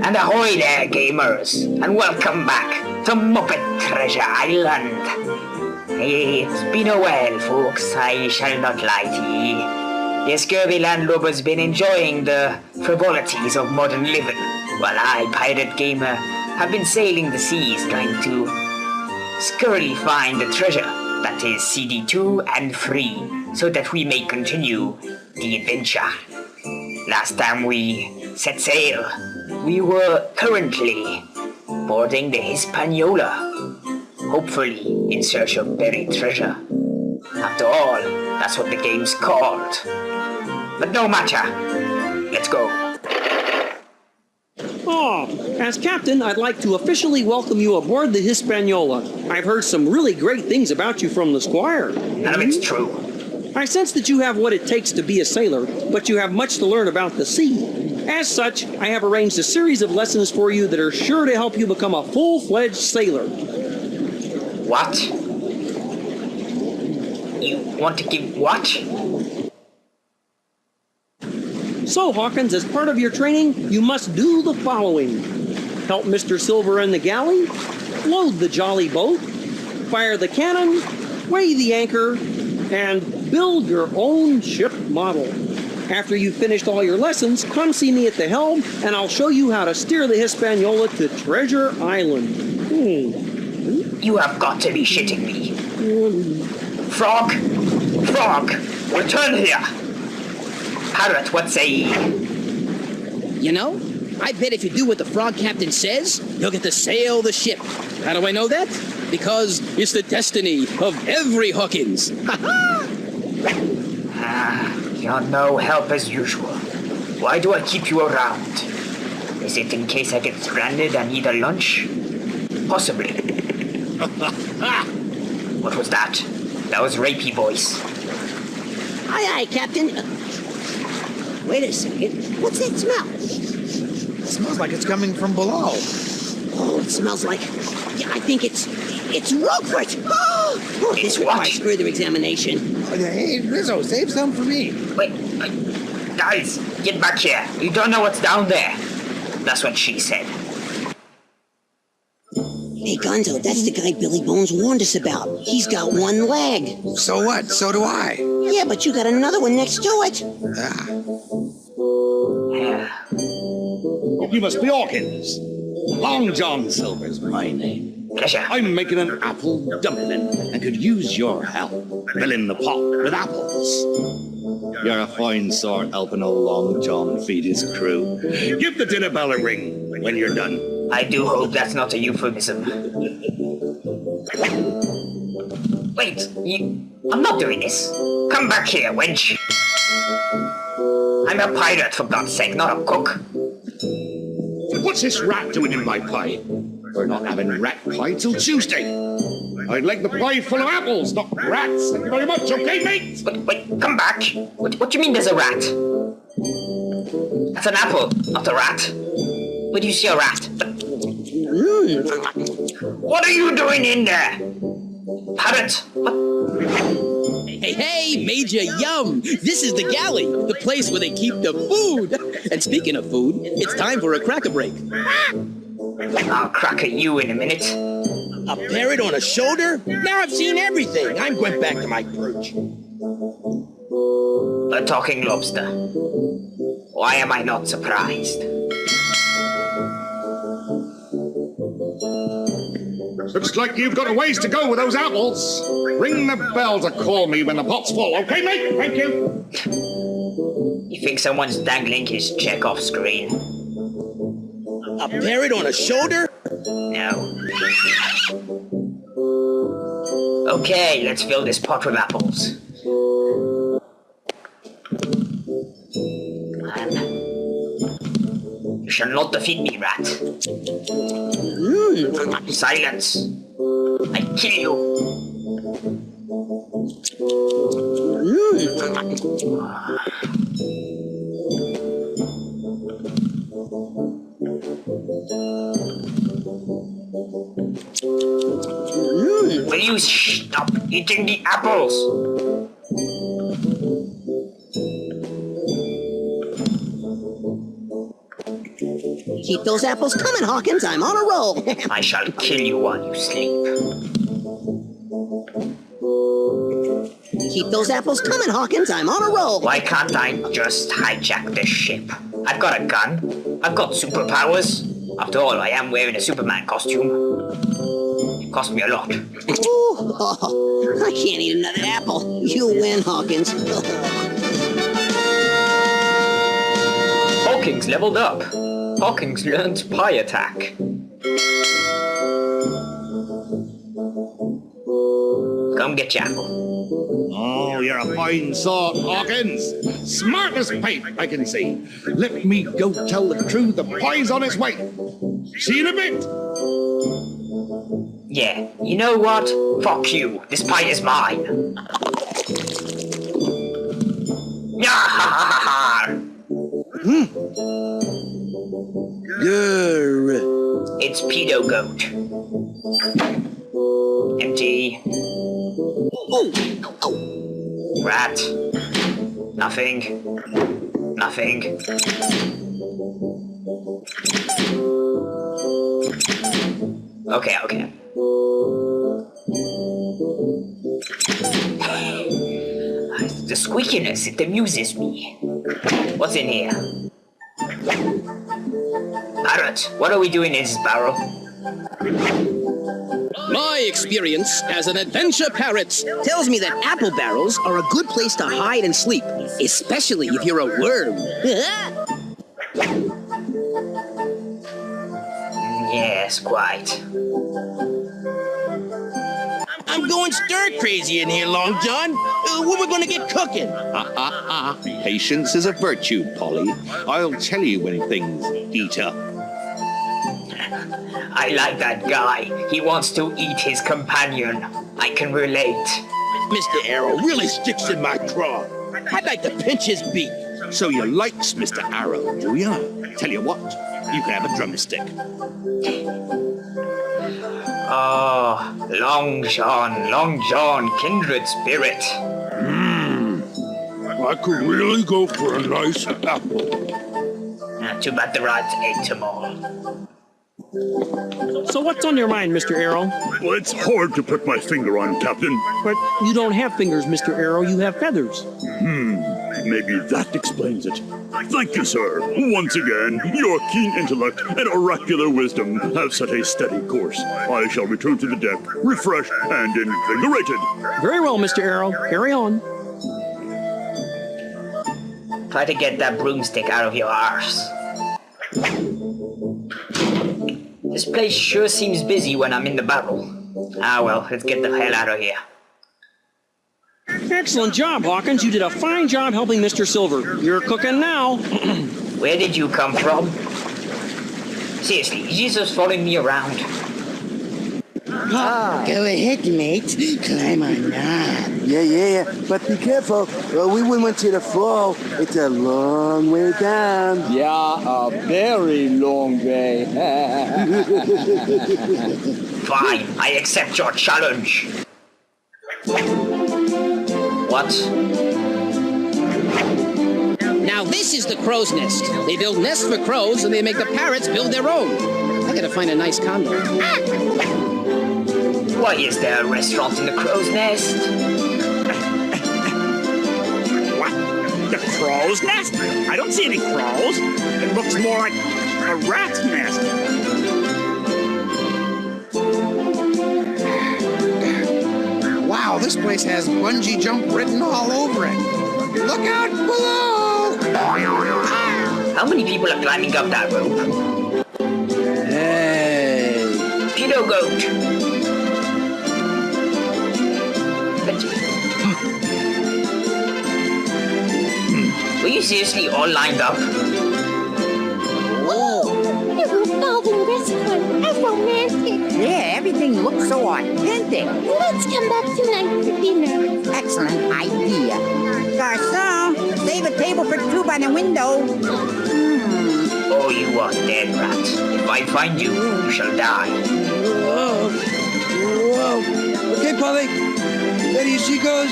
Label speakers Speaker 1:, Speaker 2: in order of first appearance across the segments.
Speaker 1: And ahoy there, gamers, and welcome back to Muppet Treasure Island. It's been a while, folks, I shall not lie to ye. The scurvy landlubber's been enjoying the frivolities of modern living, while I, pirate gamer, have been sailing the seas trying to scurrily find the treasure that is CD2 and free, so that we may continue the adventure. Last time we set sail, we were currently boarding the Hispaniola, hopefully in search of buried treasure. After all, that's what the game's called. But no matter, let's go.
Speaker 2: As captain, I'd like to officially welcome you aboard the Hispaniola. I've heard some really great things about you from the squire.
Speaker 1: None of it's true.
Speaker 2: I sense that you have what it takes to be a sailor, but you have much to learn about the sea. As such, I have arranged a series of lessons for you that are sure to help you become a full-fledged sailor.
Speaker 1: What? You want to give what?
Speaker 2: So, Hawkins, as part of your training, you must do the following. Help Mr. Silver in the galley, load the jolly boat, fire the cannon, weigh the anchor, and build your own ship model. After you've finished all your lessons, come see me at the helm, and I'll show you how to steer the Hispaniola to Treasure Island.
Speaker 1: You have got to be shitting me. Frog! Frog! Return here! Parrot, what say ye?
Speaker 3: You know, I bet if you do what the frog captain says, you'll get to sail the ship. How do I know that? Because it's the destiny of every Hawkins.
Speaker 1: You're no help as usual. Why do I keep you around? Is it in case I get stranded and need a lunch? Possibly. What was that? That was rapey voice.
Speaker 4: Aye, Captain. Wait a second. What's that smell?
Speaker 5: It smells like it's coming from below.
Speaker 4: Oh, it smells like... Yeah, I think it's Roquefort. Oh, this requires further examination.
Speaker 5: Hey, Rizzo, save some for me.
Speaker 1: Wait, guys, get back here. You don't know what's down there. That's what she said.
Speaker 4: Hey, Gonzo, that's the guy Billy Bones warned us about. He's got one leg.
Speaker 5: So what? So do I.
Speaker 4: Yeah, but you got another one next to it.
Speaker 6: You must be Hawkins. Long John Silver's my name.
Speaker 1: Pleasure.
Speaker 6: I'm making an apple dumpling and could use your help filling the pot with apples. You're a fine sort helping old Long John feed his crew. Give the dinner bell a ring when you're done.
Speaker 1: I do hope that's not a euphemism. Wait, I'm not doing this. Come back here, wench. I'm a pirate, for God's sake, not a cook.
Speaker 6: What's this rat doing in my pie? We're not having rat pie till Tuesday. I'd like the pie full of apples, not rats. Thank you very much, okay, mate?
Speaker 1: Wait, come back. What do you mean there's a rat? That's an apple, not a rat. Where do you see a rat? What are you doing in there? Parrot, what?
Speaker 3: Hey, Major Yum! This is the galley, the place where they keep the food. And speaking of food, it's time for a cracker break.
Speaker 1: I'll crack at you in a minute.
Speaker 3: A parrot on a shoulder? Now I've seen everything. I'm going back to my perch.
Speaker 1: A talking lobster. Why am I not surprised?
Speaker 6: Looks like you've got a ways to go with those apples. Ring the bell to call me when the pot's full, okay, mate? Thank you.
Speaker 1: You think someone's dangling his check off screen?
Speaker 3: A parrot on a shoulder?
Speaker 1: No. Okay, let's fill this pot with apples. You shall not defeat me, rat. Silence. I kill you. Will you stop eating the apples?
Speaker 4: Keep those apples coming, Hawkins. I'm on a roll.
Speaker 1: I shall kill you while you sleep.
Speaker 4: Keep those apples coming, Hawkins. I'm on a roll.
Speaker 1: Why can't I just hijack the ship? I've got a gun. I've got superpowers. After all, I am wearing a Superman costume. It cost me a lot.
Speaker 4: Ooh, oh, I can't eat another apple. You win, Hawkins.
Speaker 1: Hawkins leveled up. Hawkins learned pie attack. Come get your apple.
Speaker 6: Oh, you're a fine sort, Hawkins. Smart as pipe, I can see. Let me go tell the crew the pie's on its way. See you in a bit.
Speaker 1: Yeah, you know what? Fuck you. This pie is mine. Yah-ha-ha-ha-ha!
Speaker 5: Grr.
Speaker 1: It's Pedo Goat. Empty. Rat. Nothing. Nothing. Okay. The squeakiness, it amuses me. What's in here? Parrot, what are we doing in this barrel?
Speaker 3: My experience as an adventure parrot tells me that apple barrels are a good place to hide and sleep, especially if you're a worm.
Speaker 1: Yes, quite.
Speaker 7: I'm going stir crazy in here, Long John. When we're gonna get cooking?
Speaker 6: Patience is a virtue, Polly. I'll tell you when things heat up.
Speaker 1: I like that guy. He wants to eat his companion. I can relate.
Speaker 7: Mr. Arrow really sticks in my craw. I'd like to pinch his beak.
Speaker 6: So you likes Mr. Arrow, do ya? Tell you what, you can have a drumstick.
Speaker 1: Oh, Long John, kindred spirit.
Speaker 8: I could really go for a nice apple.
Speaker 1: Too bad the rats ate them all.
Speaker 2: So what's on your mind, Mr. Arrow?
Speaker 8: Well, it's hard to put my finger on, Captain.
Speaker 2: But you don't have fingers, Mr. Arrow. You have feathers.
Speaker 8: Maybe that explains it. Thank you, sir. Once again, your keen intellect and oracular wisdom have set a steady course. I shall return to the deck, refreshed and invigorated.
Speaker 2: Very well, Mr. Arrow. Carry on.
Speaker 1: Try to get that broomstick out of your arse. This place sure seems busy when I'm in the barrel. Ah well, let's get the hell out of here.
Speaker 2: Excellent job, Hawkins. You did a fine job helping Mr. Silver. You're cooking now.
Speaker 1: Where did you come from? Seriously, is he just following me around?
Speaker 9: Go ahead, mate. Climb on up. Yeah. But be careful. We went to the fall. It's a long way down.
Speaker 7: Yeah, a very long way.
Speaker 1: Fine, I accept your challenge. What?
Speaker 3: Now this is the crow's nest. They build nests for crows and they make the parrots build their own. I gotta find a nice condo.
Speaker 1: Why is there a restaurant in the crow's nest?
Speaker 7: What? The crow's nest? I don't see any crows. It looks more like a rat's nest.
Speaker 5: Wow, this place has bungee jump written all over it. Look out below!
Speaker 1: How many people are climbing up that rope?
Speaker 9: Hey.
Speaker 1: Pedo Goat. Were you seriously all lined up?
Speaker 10: It was Golden Restaurant. How romantic.
Speaker 11: Yeah, everything looks so authentic.
Speaker 10: Let's come back tonight for dinner.
Speaker 11: Excellent idea. Garçon, save a table for two by the window.
Speaker 1: Oh, you are dead, rat. If I find you, you shall die.
Speaker 9: Whoa. Okay, Polly. Ready, she goes.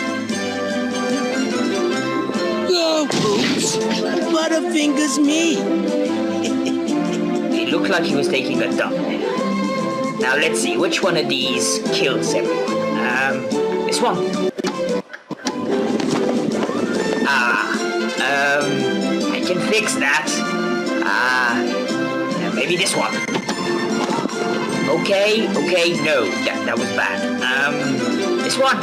Speaker 9: Go. Oops.
Speaker 7: Butterfingers me.
Speaker 1: looked like he was taking a dump there. Now let's see, which one of these kills everyone? This one. I can fix that. Maybe this one. Okay, no, that was bad. This one.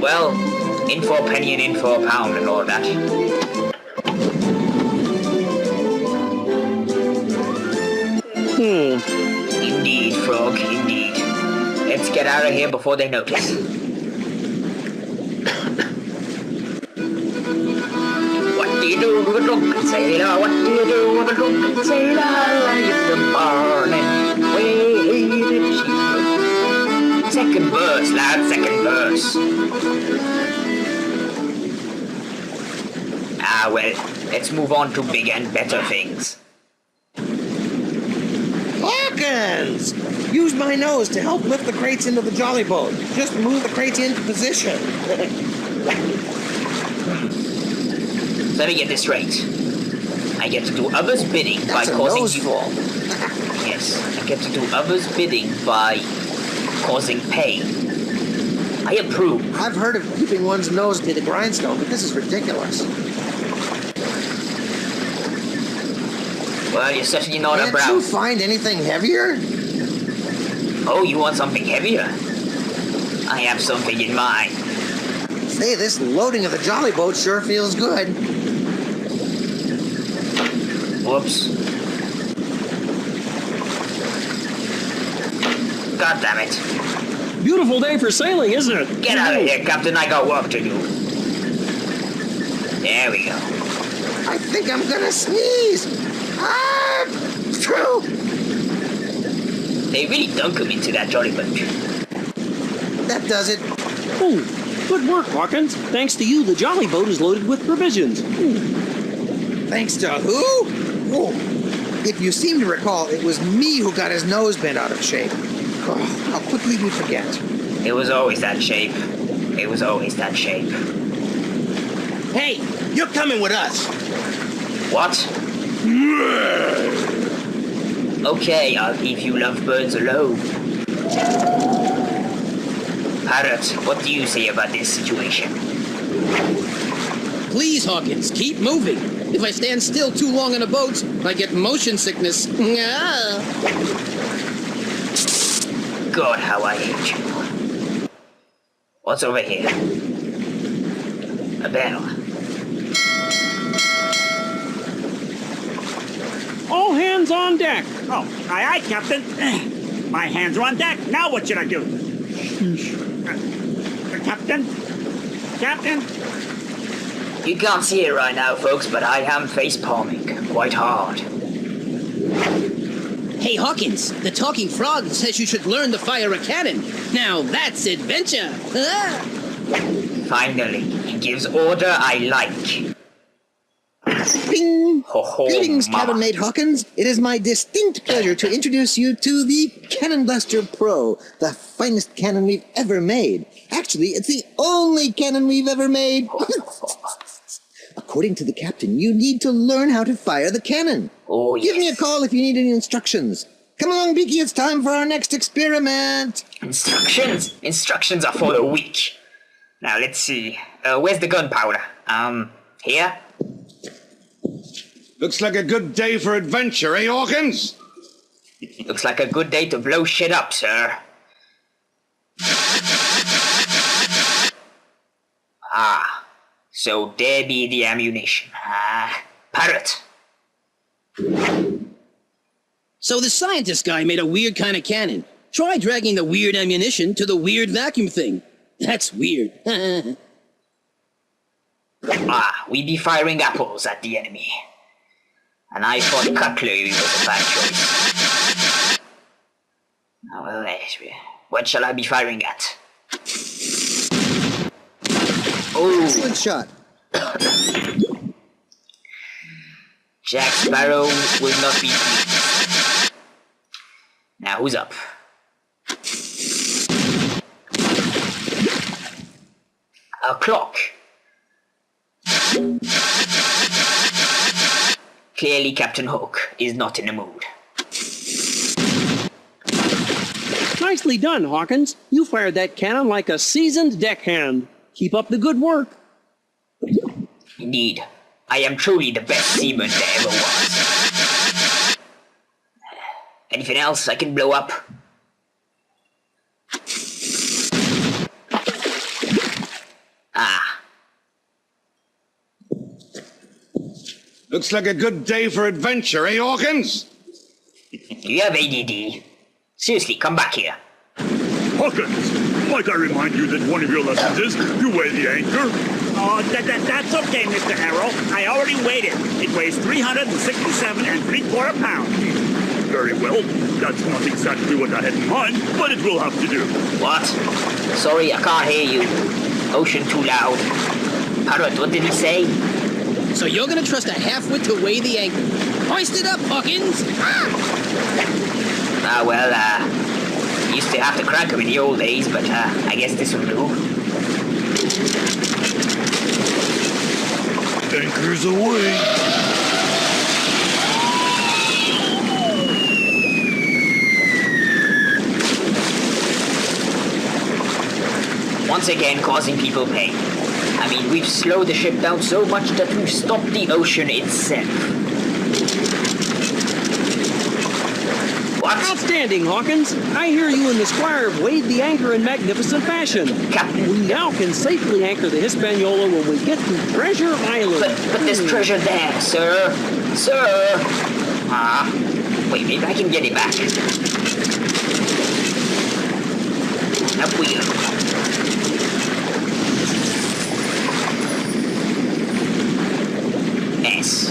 Speaker 1: Well, in for a penny and in for a pound and all that. Indeed, Frog, indeed. Let's get out of here before they notice. What do you do with a drunken sailor? What do you do with a drunken sailor? In the morning, waiting sheep. Second verse, lad, second verse. Well, let's move on to big and better things.
Speaker 5: Hawkins! Use my nose to help lift the crates into the jolly boat. Just move the crates into position.
Speaker 1: Let me get this straight. I get to do others' bidding by causing you... Yes, I get to do others' bidding by causing pain. I approve.
Speaker 5: I've heard of keeping one's nose to the grindstone, but this is ridiculous.
Speaker 1: Well, you're certainly not a brown.
Speaker 5: Can't you find anything heavier?
Speaker 1: Oh, you want something heavier? I have something in mind.
Speaker 5: Say, this loading of the jolly boat sure feels good.
Speaker 1: Whoops. God damn it.
Speaker 2: Beautiful day for sailing, isn't it?
Speaker 1: Get out of here, Captain. I got work to do. There we go.
Speaker 5: I think I'm gonna sneeze. True.
Speaker 1: They really dunk him into that jolly boat.
Speaker 5: That does it.
Speaker 2: Oh, good work, Hawkins. Thanks to you, the jolly boat is loaded with provisions.
Speaker 5: Thanks to who? Oh, if you seem to recall, it was me who got his nose bent out of shape. Oh, how quickly we forget.
Speaker 1: It was always that shape. It was always that shape.
Speaker 9: Hey, you're coming with us.
Speaker 1: What? Okay, I'll leave you lovebirds alone. Parrot, what do you say about this situation?
Speaker 3: Please, Hawkins, keep moving. If I stand still too long in a boat, I get motion sickness.
Speaker 1: God, how I hate you. What's over here? A bell.
Speaker 2: All hands on deck.
Speaker 7: Oh, aye, Captain. My hands are on deck. Now what should I do? Captain? Captain?
Speaker 1: You can't see it right now, folks, but I am face palming quite hard.
Speaker 3: Hey, Hawkins, the talking frog says you should learn to fire a cannon. Now that's adventure.
Speaker 1: Finally, he gives order I like.
Speaker 5: Bing!
Speaker 1: Ho-ho,
Speaker 5: Greetings,
Speaker 1: mama.
Speaker 5: Cabin Mate Hawkins. It is my distinct pleasure to introduce you to the Cannon Blaster Pro, the finest cannon we've ever made. Actually, it's the only cannon we've ever made. According to the captain, you need to learn how to fire the cannon.
Speaker 1: Oh, yes.
Speaker 5: Give me a call if you need any instructions. Come along, Beaky, it's time for our next experiment.
Speaker 1: Instructions? Instructions are for the weak. Now, let's see. Where's the gunpowder? Here?
Speaker 6: Looks like a good day for adventure, eh, Hawkins?
Speaker 1: Looks like a good day to blow shit up, sir. So there be the ammunition. Parrot.
Speaker 3: So the scientist guy made a weird kind of cannon. Try dragging the weird ammunition to the weird vacuum thing. That's weird.
Speaker 1: We be firing apples at the enemy. And I thought cutlery was a bad choice. Now, what shall I be firing at? Oh!
Speaker 5: Excellent shot.
Speaker 1: Jack Sparrow will not be pleased. Now, who's up? A clock. Clearly, Captain Hook is not in the mood.
Speaker 2: Nicely done, Hawkins. You fired that cannon like a seasoned deckhand. Keep up the good work.
Speaker 1: Indeed, I am truly the best seaman there ever was. Anything else I can blow up? Ah.
Speaker 6: Looks like a good day for adventure, eh, Hawkins?
Speaker 1: Do you have ADD? Seriously, come back here.
Speaker 8: Hawkins, might I remind you that one of your lessons is to weigh the anchor?
Speaker 7: Oh, that's okay, Mr. Arrow. I already weighed it. It weighs 367 3/4 pounds.
Speaker 8: Very well. That's not exactly what I had in mind, but it will have to do.
Speaker 1: What? Sorry, I can't hear you. Ocean too loud. Parrot, what did he say?
Speaker 3: So you're gonna trust a half-wit to weigh the anchor. Hoist it up, Hawkins!
Speaker 1: Used to have to crank him in the old days, but I guess this will do.
Speaker 8: Anchors away.
Speaker 1: Once again, causing people pain. I mean, we've slowed the ship down so much that we've stopped the ocean itself. What?
Speaker 2: Outstanding, Hawkins. I hear you and the Squire have weighed the anchor in magnificent fashion.
Speaker 1: Captain.
Speaker 2: We now can safely anchor the Hispaniola when we get to Treasure Island.
Speaker 1: But there's treasure there, sir. Sir. Wait, maybe I can get it back. Up we go. S.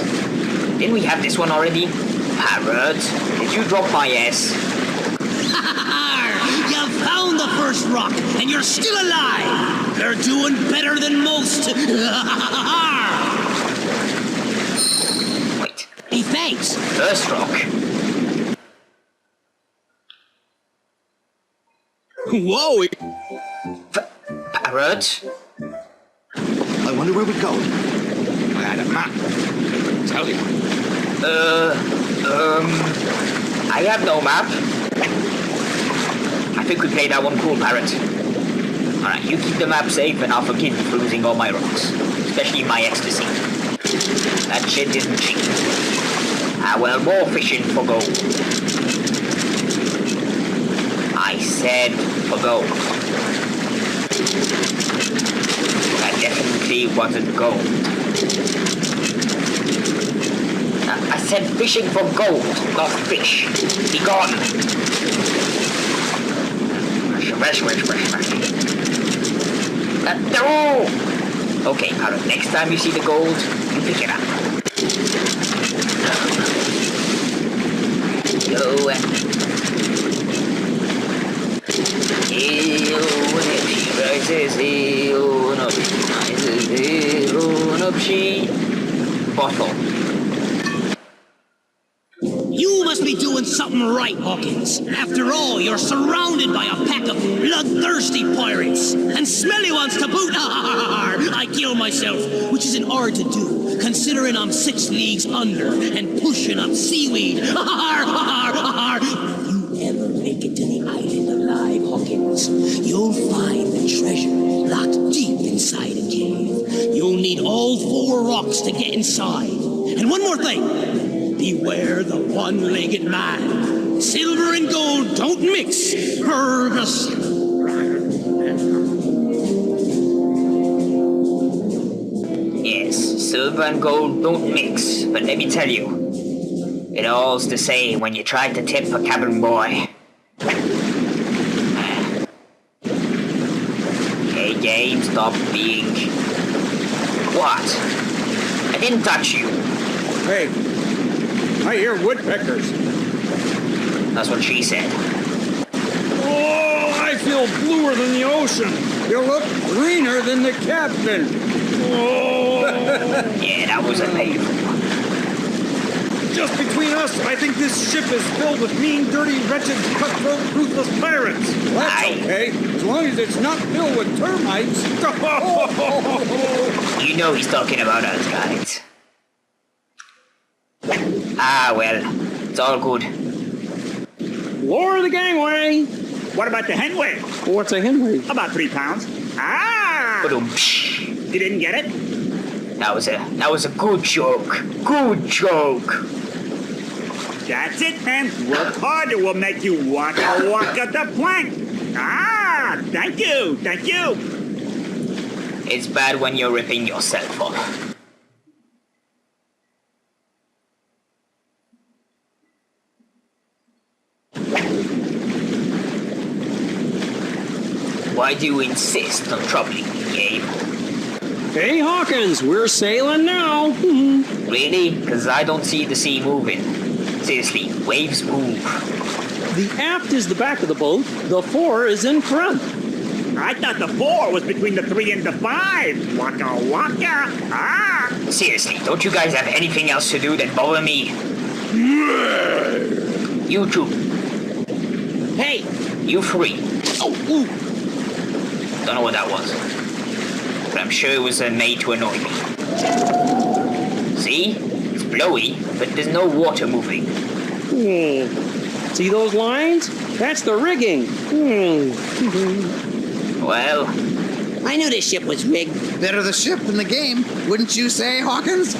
Speaker 1: Didn't we have this one already? Parrot, did you drop my S?
Speaker 3: You found the first rock, and you're still alive! They're doing better than most!
Speaker 1: Wait.
Speaker 3: Hey, thanks!
Speaker 1: First rock?
Speaker 3: Whoa!
Speaker 1: Parrot?
Speaker 6: I wonder where we're going. I had a map. Tell you.
Speaker 1: I have no map. I think we played that one cool, Parrot. Alright, you keep the map safe and I'll forgive you for losing all my rocks. Especially my ecstasy. That shit isn't cheap. More fishing for gold. I said for gold. That definitely wasn't gold. I said fishing for gold, not fish. Be gone. No! Okay, Parrot, next time you see the gold, you pick it up. Go and... Up she rises, up she rises, up she... Bottle.
Speaker 3: You must be doing something right, Hawkins. After all, you're surrounded by a pack of bloodthirsty pirates. And smelly ones to boot. I kill myself, which isn't hard to do, considering I'm 6 leagues under and pushing up seaweed. If you ever make it to the island alive, Hawkins, you'll find the treasure locked deep inside a cave. You'll need all 4 rocks to get inside. And one more thing. Beware the one-legged man. Silver and gold don't mix. Fergus.
Speaker 1: Yes, silver and gold don't mix, but let me tell you, it all's the same when you try to tip a cabin boy. Okay, game, stop being... What? I didn't touch you.
Speaker 12: Hey, I hear woodpeckers.
Speaker 1: That's what she said.
Speaker 12: Oh, I feel bluer than the ocean. You look greener than the captain. Oh.
Speaker 1: Yeah, that was a painful one.
Speaker 12: Just between us, I think this ship is filled with mean, dirty, wretched, cutthroat, ruthless pirates. Well, that's okay, as long as it's not filled with termites.
Speaker 1: You know he's talking about us, guys. Ah, well, it's all good.
Speaker 2: Lower the gangway.
Speaker 7: What about the henway?
Speaker 2: What's a henway?
Speaker 7: About 3 pounds. Ah!
Speaker 1: Ba-dum-psh.
Speaker 7: You didn't get it?
Speaker 1: That was a good joke. Good joke.
Speaker 7: That's it, man. Work harder will make you walk the plank. Ah! Thank you. Thank you.
Speaker 1: It's bad when you're ripping yourself off. Why do you insist on troubling me, Gabe?
Speaker 2: Hey, Hawkins, we're sailing now.
Speaker 1: Really? Because I don't see the sea moving. Seriously, waves move.
Speaker 2: The aft is the back of the boat. The fore is in front.
Speaker 7: I thought the 4 was between the 3 and the 5. Waka waka. Ah!
Speaker 1: Seriously, don't you guys have anything else to do than bother me? You two. Hey, you 3.
Speaker 2: Oh, ooh.
Speaker 1: Don't know what that was. But I'm sure it was made to annoy me. See? It's blowy, but there's no water moving.
Speaker 2: See those lines? That's the rigging.
Speaker 1: Well,
Speaker 4: I knew this ship was rigged.
Speaker 5: Better the ship than the game, wouldn't you say, Hawkins?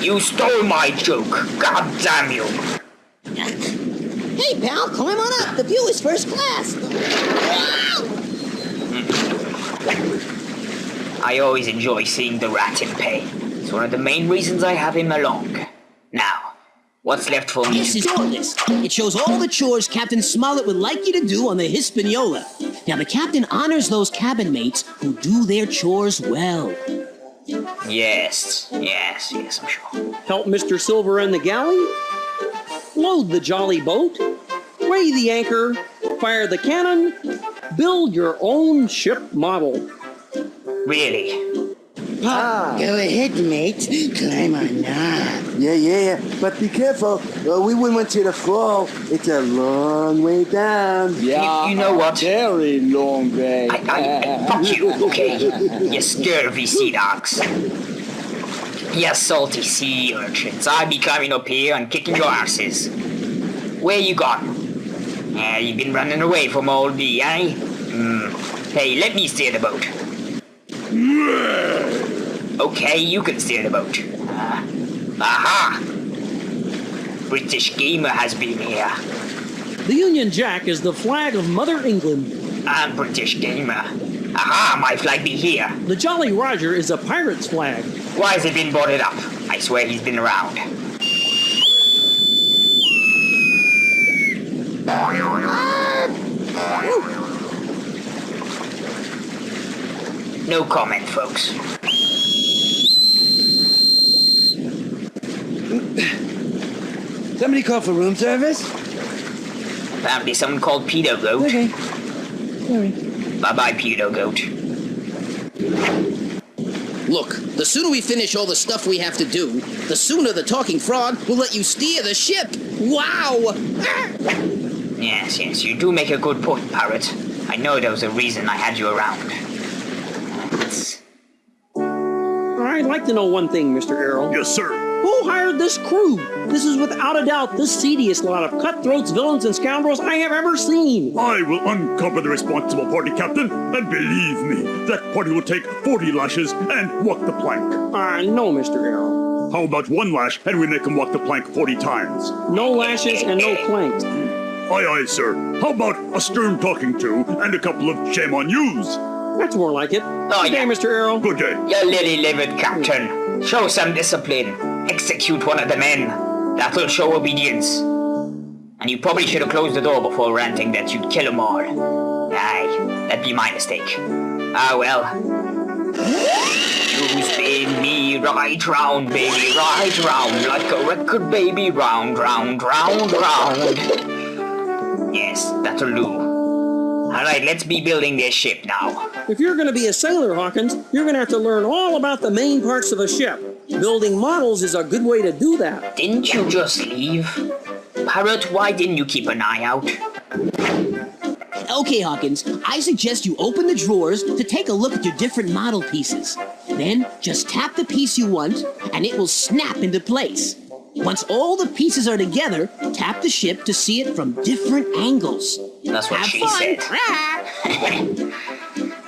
Speaker 1: you stole my joke. God damn you.
Speaker 4: Hey, pal, climb on up. The view is first class.
Speaker 1: I always enjoy seeing the rat in pain. It's one of the main reasons I have him along. Now, what's left for me?
Speaker 3: This is orders. It shows all the chores Captain Smollett would like you to do on the Hispaniola. Now, the captain honors those cabin mates who do their chores well.
Speaker 1: Yes, I'm sure.
Speaker 2: Help Mr. Silver in the galley. Load the jolly boat. Weigh the anchor. Fire the cannon. Build your own ship model.
Speaker 1: Really?
Speaker 9: Ah.
Speaker 3: Go ahead, mate. Climb on up.
Speaker 9: Yeah. But be careful. We went to the fall. It's a long way down.
Speaker 1: Yeah. You know what?
Speaker 9: Very long way.
Speaker 1: Fuck you, okay? You scurvy sea dogs. You salty sea urchins. I'll be climbing up here and kicking your asses. Where you gone? You've been running away from old me, eh? Hey, let me steer the boat. Okay, you can steer the boat. Aha! British Gamer has been here.
Speaker 2: The Union Jack is the flag of Mother England.
Speaker 1: I'm British Gamer. Aha, my flag be here.
Speaker 2: The Jolly Roger is a pirate's flag.
Speaker 1: Why has he been boarded up? I swear he's been around. No comment, folks.
Speaker 9: Somebody call for room service?
Speaker 1: Apparently someone called Pedo Goat.
Speaker 9: Okay. Sorry.
Speaker 1: Bye-bye, Pedo Goat.
Speaker 3: Look, the sooner we finish all the stuff we have to do, the sooner the talking frog will let you steer the ship. Wow!
Speaker 1: Yes, you do make a good point, Parrot. I know there was a reason I had you around.
Speaker 2: I'd like to know one thing, Mr. Arrow.
Speaker 8: Yes, sir.
Speaker 2: Who hired this crew? This is without a doubt the seediest lot of cutthroats, villains, and scoundrels I have ever seen.
Speaker 8: I will uncover the responsible party, Captain, and believe me, that party will take 40 lashes and walk the plank.
Speaker 2: No, Mr. Arrow.
Speaker 8: How about 1 lash and we make him walk the plank 40 times?
Speaker 2: No lashes and no planks.
Speaker 8: Aye, sir. How about a stern talking to and a couple of shame on yous?
Speaker 2: That's more like it. Good day, Mr. Arrow.
Speaker 8: Good day.
Speaker 1: You lily-livered captain. Show some discipline. Execute one of the men. That'll show obedience. And you probably should have closed the door before ranting that you'd kill them all. Aye, that'd be my mistake. Ah, well. You spin me right round, baby, right round, like a record, baby, round, round, round, round. Yes, that'll do. Alright, let's be building this ship now.
Speaker 2: If you're going to be a sailor, Hawkins, you're going to have to learn all about the main parts of a ship. Building models is a good way to do that.
Speaker 1: Didn't you just leave? Parrot, why didn't you keep an eye out?
Speaker 3: Okay, Hawkins, I suggest you open the drawers to take a look at your different model pieces. Then, just tap the piece you want, and it will snap into place. Once all the pieces are together, tap the ship to see it from different angles.
Speaker 1: That's what
Speaker 3: Have
Speaker 1: she
Speaker 3: fun.
Speaker 1: said.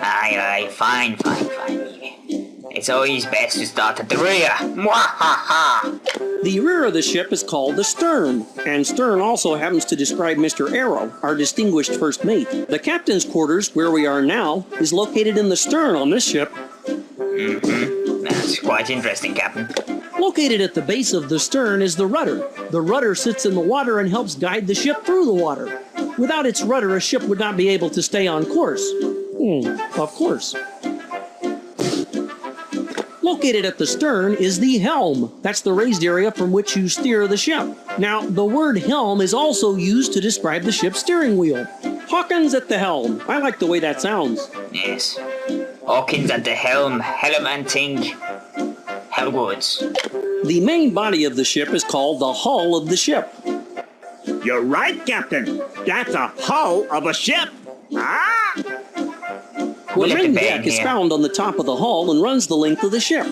Speaker 1: Aye, fine. It's always best to start at the rear. Mwahaha!
Speaker 2: The rear of the ship is called the stern, and stern also happens to describe Mr. Arrow, our distinguished first mate. The captain's quarters, where we are now, is located in the stern on this ship.
Speaker 1: That's quite interesting, Captain.
Speaker 2: Located at the base of the stern is the rudder. The rudder sits in the water and helps guide the ship through the water. Without its rudder, a ship would not be able to stay on course. Of course. Located at the stern is the helm. That's the raised area from which you steer the ship. Now, the word helm is also used to describe the ship's steering wheel. Hawkins at the helm. I like the way that sounds.
Speaker 1: Yes. Hawkins at the helm, helmanting Hellwoods.
Speaker 2: The main body of the ship is called the hull of the ship.
Speaker 7: You're right, Captain. That's a hull of a ship. Ah!
Speaker 2: The
Speaker 1: let
Speaker 2: main
Speaker 1: the band
Speaker 2: deck is
Speaker 1: here?
Speaker 2: found on the top of the hull and runs the length of the ship.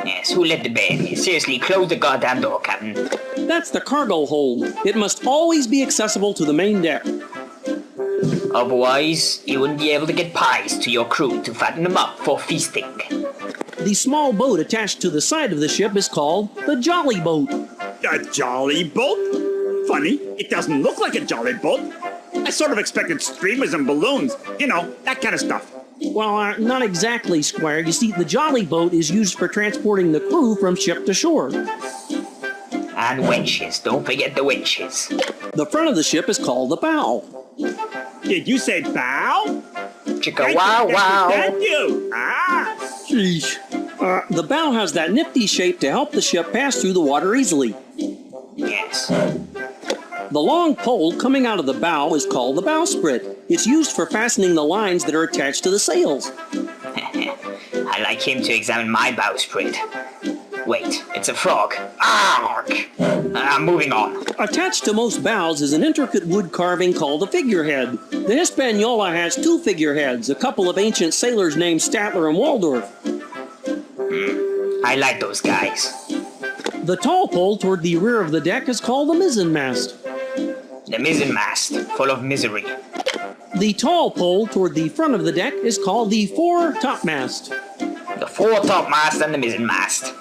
Speaker 1: Yes, who let the band in? Seriously, close the goddamn door, Captain.
Speaker 2: That's the cargo hold. It must always be accessible to the main deck.
Speaker 1: Otherwise, you wouldn't be able to get pies to your crew to fatten them up for feasting.
Speaker 2: The small boat attached to the side of the ship is called the jolly boat.
Speaker 7: A jolly boat? Funny, it doesn't look like a jolly boat. I sort of expected streamers and balloons, you know, that kind of stuff.
Speaker 2: Well, not exactly, Squire. You see, the jolly boat is used for transporting the crew from ship to shore.
Speaker 1: And winches, don't forget the winches.
Speaker 2: The front of the ship is called the bow.
Speaker 7: Did you say bow?
Speaker 1: Chicka wow wow.
Speaker 7: Thank you. Ah!
Speaker 2: Sheesh. The bow has that nifty shape to help the ship pass through the water easily.
Speaker 1: Yes.
Speaker 2: The long pole coming out of the bow is called the bowsprit. It's used for fastening the lines that are attached to the sails.
Speaker 1: I'd like him to examine my bowsprit. Wait, it's a frog. Ark! I'm moving on.
Speaker 2: Attached to most bows is an intricate wood carving called a figurehead. The Hispaniola has two figureheads, a couple of ancient sailors named Statler and Waldorf.
Speaker 1: I like those guys.
Speaker 2: The tall pole toward the rear of the deck is called the mizzenmast.
Speaker 1: The mizzenmast, full of misery.
Speaker 2: The tall pole toward the front of the deck is called the fore topmast.
Speaker 1: The foretopmast and the mizzenmast.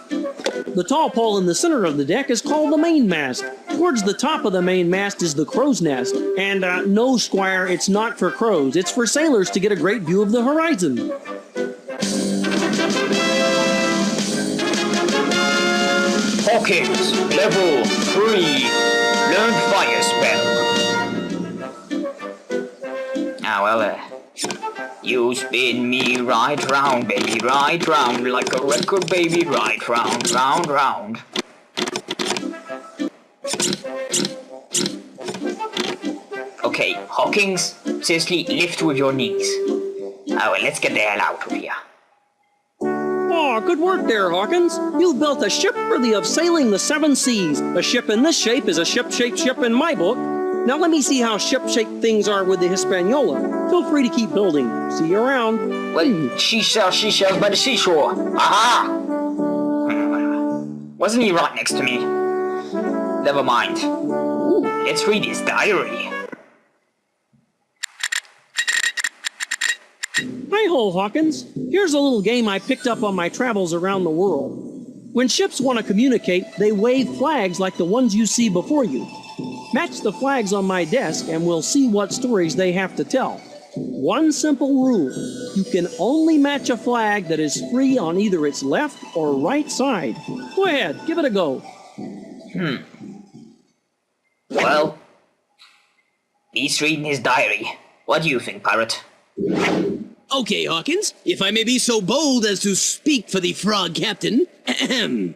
Speaker 2: The tall pole in the center of the deck is called the mainmast. Towards the top of the mainmast is the crow's nest. And no, Squire, it's not for crows. It's for sailors to get a great view of the horizon.
Speaker 1: Hawkins, level 3. Learn fire spell. You spin me right round, baby, right round, like a record, baby, right round, round, round. Okay, Hawkins, seriously, lift with your knees. Let's get the hell out of here.
Speaker 2: Oh, good work there, Hawkins. You've built a ship worthy of sailing the seven seas. A ship in this shape is a ship-shaped ship in my book. Now let me see how ship-shaped things are with the Hispaniola. Feel free to keep building. See you around.
Speaker 1: Well, seashells by the seashore. Aha! Wasn't he right next to me? Never mind. Let's read his diary.
Speaker 2: Hi-ho, Hawkins. Here's a little game I picked up on my travels around the world. When ships want to communicate, they wave flags like the ones you see before you. Match the flags on my desk and we'll see what stories they have to tell. One simple rule. You can only match a flag that is free on either its left or right side. Go ahead, give it a go.
Speaker 1: Well, he's reading his diary. What do you think, Pirate?
Speaker 3: Okay, Hawkins, if I may be so bold as to speak for the frog captain. Ahem.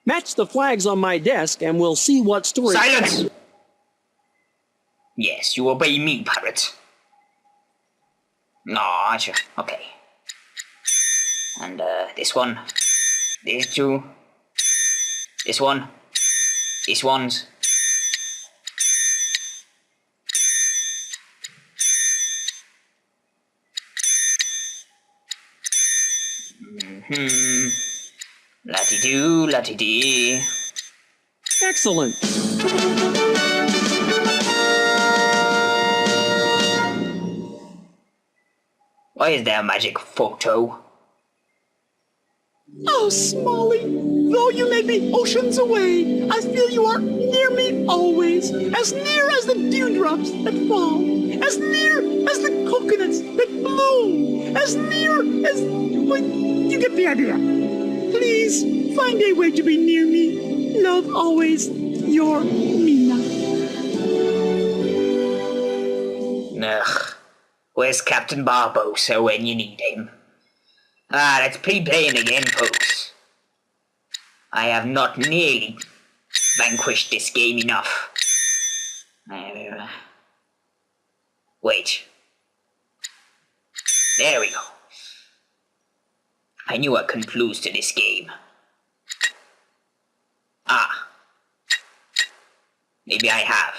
Speaker 2: Match the flags on my desk and we'll see what stories...
Speaker 1: Silence! Yes, you obey me, Pirate. No, okay. And this one, these two, this one, these ones. La-ti-doo, la-ti-dee.
Speaker 2: Excellent.
Speaker 1: Why is there a magic photo?
Speaker 13: Oh, Smalley, though you may be oceans away, I feel you are near me always, as near as the dewdrops that fall, as near as the coconuts that bloom, as near as... Well, you get the idea. Please, find a way to be near me. Love always, your Mina.
Speaker 1: Ugh. Where's Captain Barbosa when you need him? Ah, let's pre-playing again, folks. I have not nearly vanquished this game enough. Wait. There we go. I knew I couldn't lose to this game. Ah. Maybe I have.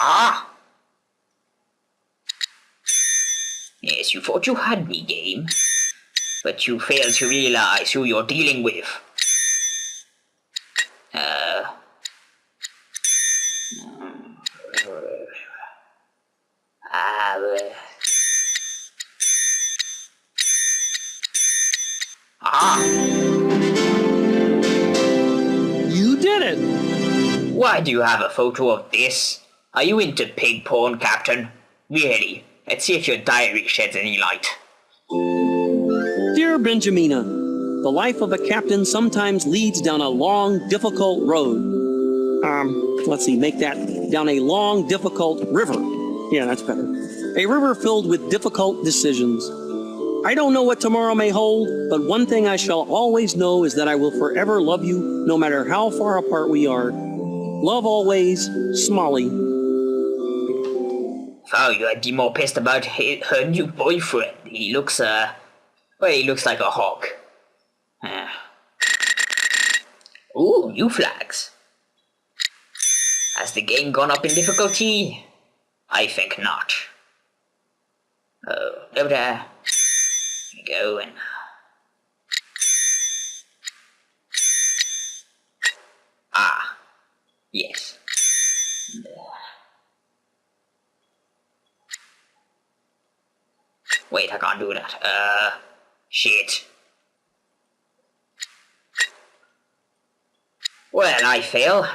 Speaker 1: Ah! Yes, you thought you had me, game. But you failed to realize who you're dealing with.
Speaker 2: You did it!
Speaker 1: Why do you have a photo of this? Are you into pig porn, Captain? Really? Let's see if your diary sheds any light.
Speaker 2: Dear Benjamina, the life of a captain sometimes leads down a long, difficult road. Let's see, make that down a long, difficult river. Yeah, that's better. A river filled with difficult decisions. I don't know what tomorrow may hold, but one thing I shall always know is that I will forever love you, no matter how far apart we are. Love always, Smalley.
Speaker 1: Oh, you had to be more pissed about her new boyfriend. He looks, well, he looks like a hog. Ooh, new flags. Has the game gone up in difficulty? I think not. Oh, over there. Here we go, and... Ah, yes. Wait, I can't do that. Shit. Well, I fail.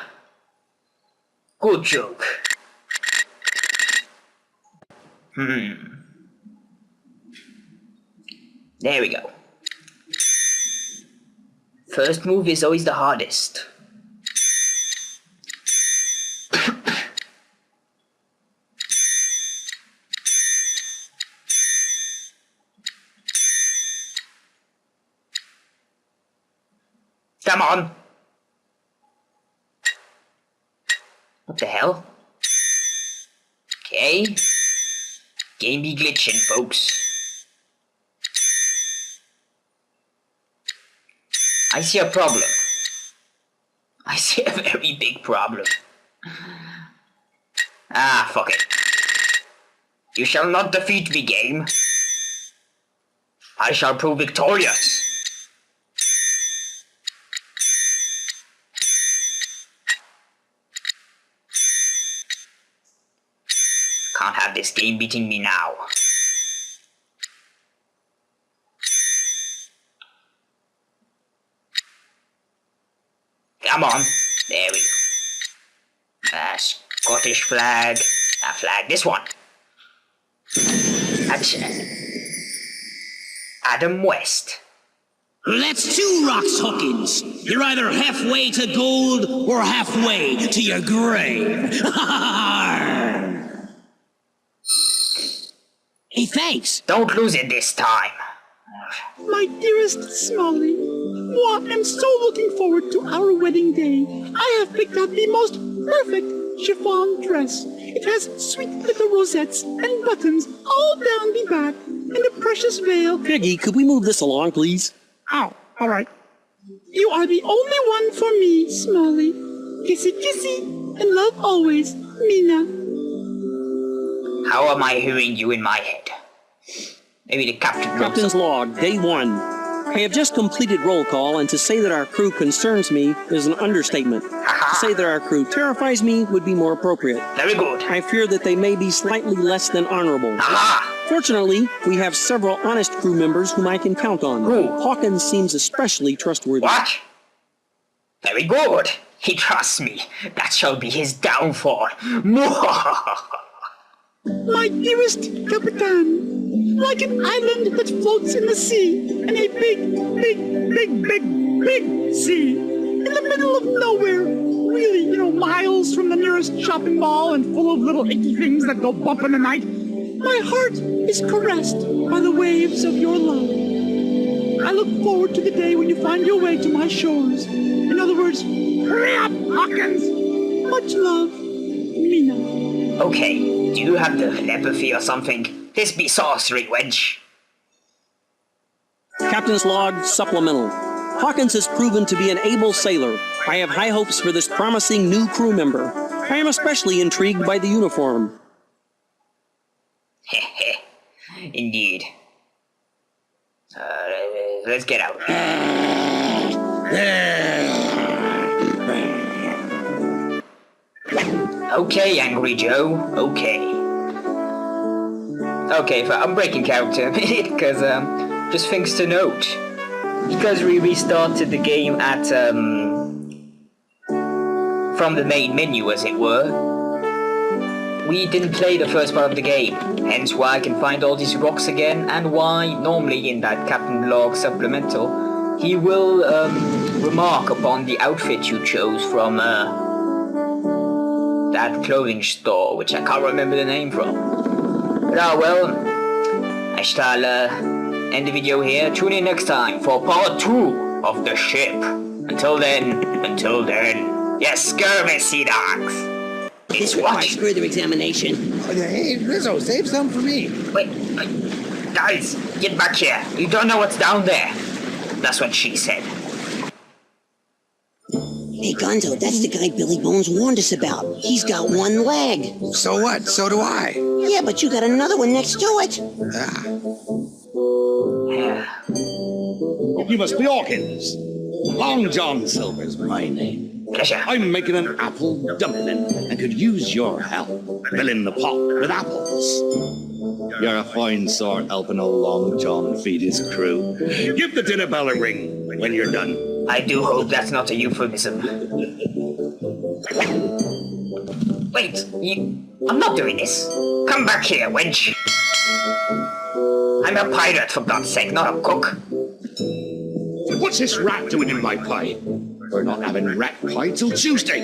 Speaker 1: Good joke. There we go. First move is always the hardest. Come on! What the hell? Okay. Game be glitching, folks. I see a problem. I see a very big problem. Ah, fuck it. You shall not defeat me, game. I shall prove victorious. Can't have this game beating me now. Come on. There we go. Scottish flag. That flag. This one. That's Adam West.
Speaker 3: That's 2 rocks, Hawkins. You're either halfway to gold or halfway to your grave. Hey, thanks.
Speaker 1: Don't lose it this time.
Speaker 13: My dearest Smalley, I am so looking forward to our wedding day. I have picked out the most perfect chiffon dress. It has sweet little rosettes and buttons all down the back, and a precious veil.
Speaker 2: Piggy, could we move this along, please?
Speaker 13: Oh, all right. You are the only one for me, Smalley. Kissy kissy, and love always, Mina.
Speaker 1: How am I hearing you in my head? Maybe the captain...
Speaker 2: Captain's log, day 1. I have just completed roll call, and to say that our crew concerns me is an understatement. To say that our crew terrifies me would be more appropriate.
Speaker 1: Very good.
Speaker 2: I fear that they may be slightly less than honorable.
Speaker 1: Aha!
Speaker 2: Fortunately, we have several honest crew members whom I can count on.
Speaker 1: Who?
Speaker 2: Hawkins seems especially trustworthy.
Speaker 1: What? Very good. He trusts me. That shall be his downfall.
Speaker 13: My dearest Captain, like an island that floats in the sea, in a big sea, in the middle of nowhere, really, miles from the nearest shopping mall and full of little icky things that go bump in the night, my heart is caressed by the waves of your love. I look forward to the day when you find your way to my shores. In other words, hurry up, Hawkins! Much love, Mina.
Speaker 1: Okay, do you have telepathy or something? This be sorcery, wench.
Speaker 2: Captain's log supplemental. Hawkins has proven to be an able sailor. I have high hopes for this promising new crew member. I am especially intrigued by the uniform.
Speaker 1: Indeed. Let's get out. Okay, Angry Joe. Okay. Okay, I'm breaking character a minute, because, just things to note. Because we restarted the game at, from the main menu, as it were. We didn't play the first part of the game, hence why I can find all these rocks again, and why, normally in that Captain Log supplemental, he will, remark upon the outfit you chose from, that clothing store, which I can't remember the name from. But well, I shall, end the video here. Tune in next time for part 2 of the ship. Until then, yes, scurvy sea dogs.
Speaker 4: This requires further examination.
Speaker 5: Hey, Rizzo, save some for me.
Speaker 1: Wait, guys, get back here. You don't know what's down there. That's what she said.
Speaker 4: Hey, Gonzo, that's the guy Billy Bones warned us about. He's got one leg.
Speaker 5: So what? So do I.
Speaker 4: Yeah, but you got another one next to it.
Speaker 6: You must be Hawkins. Long John Silver's my name.
Speaker 1: Pleasure.
Speaker 6: I'm making an apple dumpling and could use your help filling the pot with apples. You're a fine sort helping old Long John feed his crew. Give the dinner bell a ring when you're done.
Speaker 1: I do hope that's not a euphemism. Wait, I'm not doing this. Come back here, wench. I'm a pirate, for God's sake, not a cook.
Speaker 6: What's this rat doing in my pie? We're not having rat pie till Tuesday.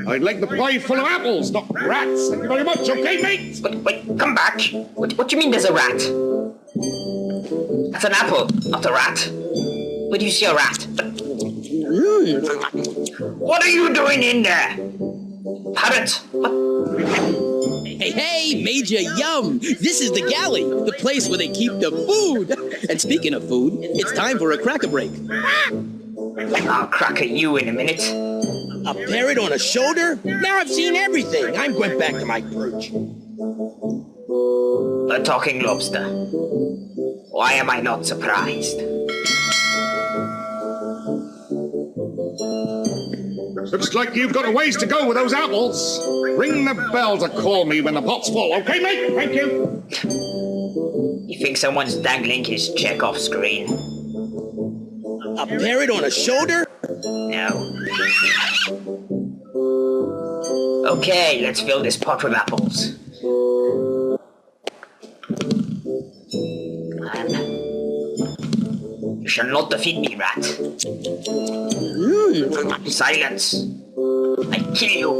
Speaker 6: I'd like the pie full of apples, not rats. Thank you very much, okay, mate?
Speaker 1: Wait, come back. What do you mean there's a rat? That's an apple, not a rat. Where do you see a rat? What are you doing in there? Parrot?
Speaker 3: Hey, Major Yum! This is the galley, the place where they keep the food. And speaking of food, it's time for a cracker break.
Speaker 1: I'll crack at you in a minute.
Speaker 3: A parrot on a shoulder? Now I've seen everything. I'm going back to my perch.
Speaker 1: A talking lobster. Why am I not surprised?
Speaker 6: Looks like you've got a ways to go with those apples. Ring the bell to call me when the pot's full, okay, mate? Thank you.
Speaker 1: You think someone's dangling his check off screen?
Speaker 3: A parrot on a shoulder?
Speaker 1: No. Okay, let's fill this pot with apples. You shall not defeat me, rat. Silence. I kill you.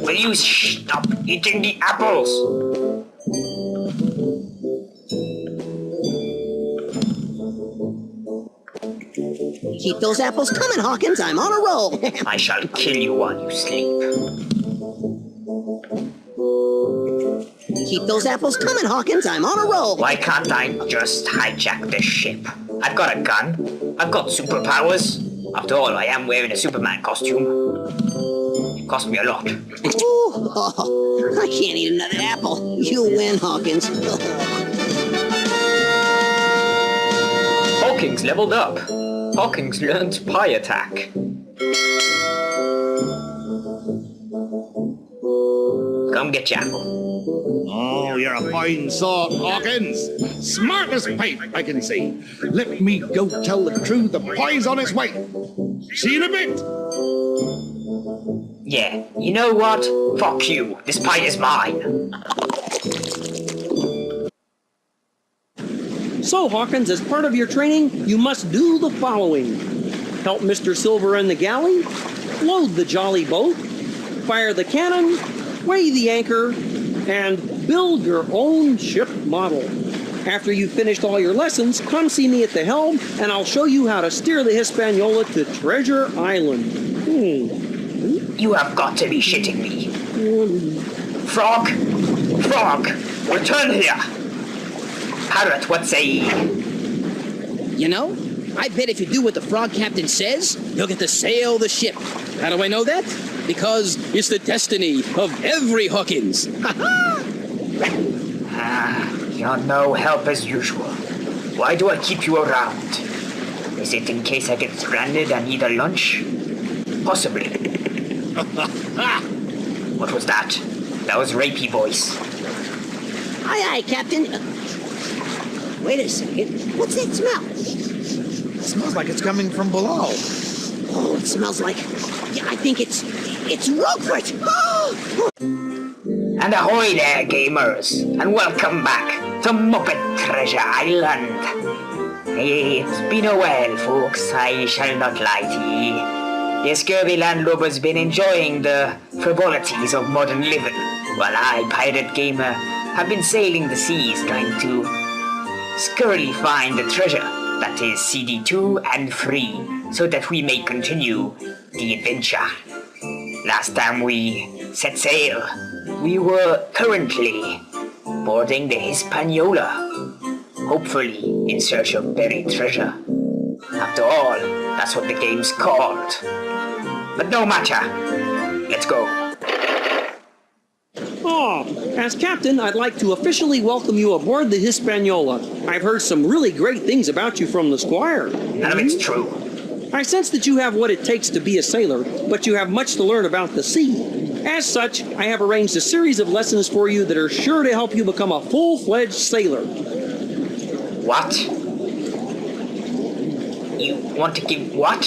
Speaker 1: Will you stop eating the apples?
Speaker 4: Keep those apples coming, Hawkins. I'm on a roll.
Speaker 1: I shall kill you while you sleep.
Speaker 4: Keep those apples coming, Hawkins. I'm on a roll.
Speaker 1: Why can't I just hijack the ship? I've got a gun. I've got superpowers. After all, I am wearing a Superman costume. It cost me a lot.
Speaker 4: Ooh, I can't eat another apple. You win, Hawkins.
Speaker 1: Hawkins leveled up. Hawkins learned Pie Attack. Come get your apple.
Speaker 6: Oh, you're a fine sort, Hawkins. Smart as pipe, I can see. Let me go tell the crew the pie's on its way. See you in a bit.
Speaker 1: Yeah, you know what? Fuck you. This pie is mine.
Speaker 2: So, Hawkins, as part of your training, you must do the following. Help Mr. Silver in the galley, load the jolly boat, fire the cannon, weigh the anchor, and build your own ship model. After you've finished all your lessons, come see me at the helm, and I'll show you how to steer the Hispaniola to Treasure Island.
Speaker 1: You have got to be shitting me. Frog! Frog! Return here! Parrot, what say ye?
Speaker 3: You know, I bet if you do what the frog captain says, you'll get to sail the ship. How do I know that? Because it's the destiny of every Hawkins.
Speaker 1: You're no help as usual. Why do I keep you around? Is it in case I get stranded and need a lunch? Possibly. What was that? That was rapey voice.
Speaker 4: Aye, Captain. Wait a second. What's that smell?
Speaker 5: It smells like it's coming from below.
Speaker 4: Oh, it smells like... Yeah, I think it's Roquefort.
Speaker 1: And ahoy there, gamers, and welcome back to Muppet Treasure Island. It's been a while, folks, I shall not lie to ye. The scurvy landlubber's been enjoying the frivolities of modern living, while I, pirate gamer, have been sailing the seas trying to scurrily find the treasure that is CD2 and free, so that we may continue the adventure. Last time we set sail, we were currently boarding the Hispaniola, hopefully in search of buried treasure. After all, that's what the game's called. But no matter, let's go.
Speaker 2: As captain, I'd like to officially welcome you aboard the Hispaniola. I've heard some really great things about you from the squire.
Speaker 1: None of it's true.
Speaker 2: I sense that you have what it takes to be a sailor, but you have much to learn about the sea. As such, I have arranged a series of lessons for you that are sure to help you become a full-fledged sailor.
Speaker 1: What? You want to give what?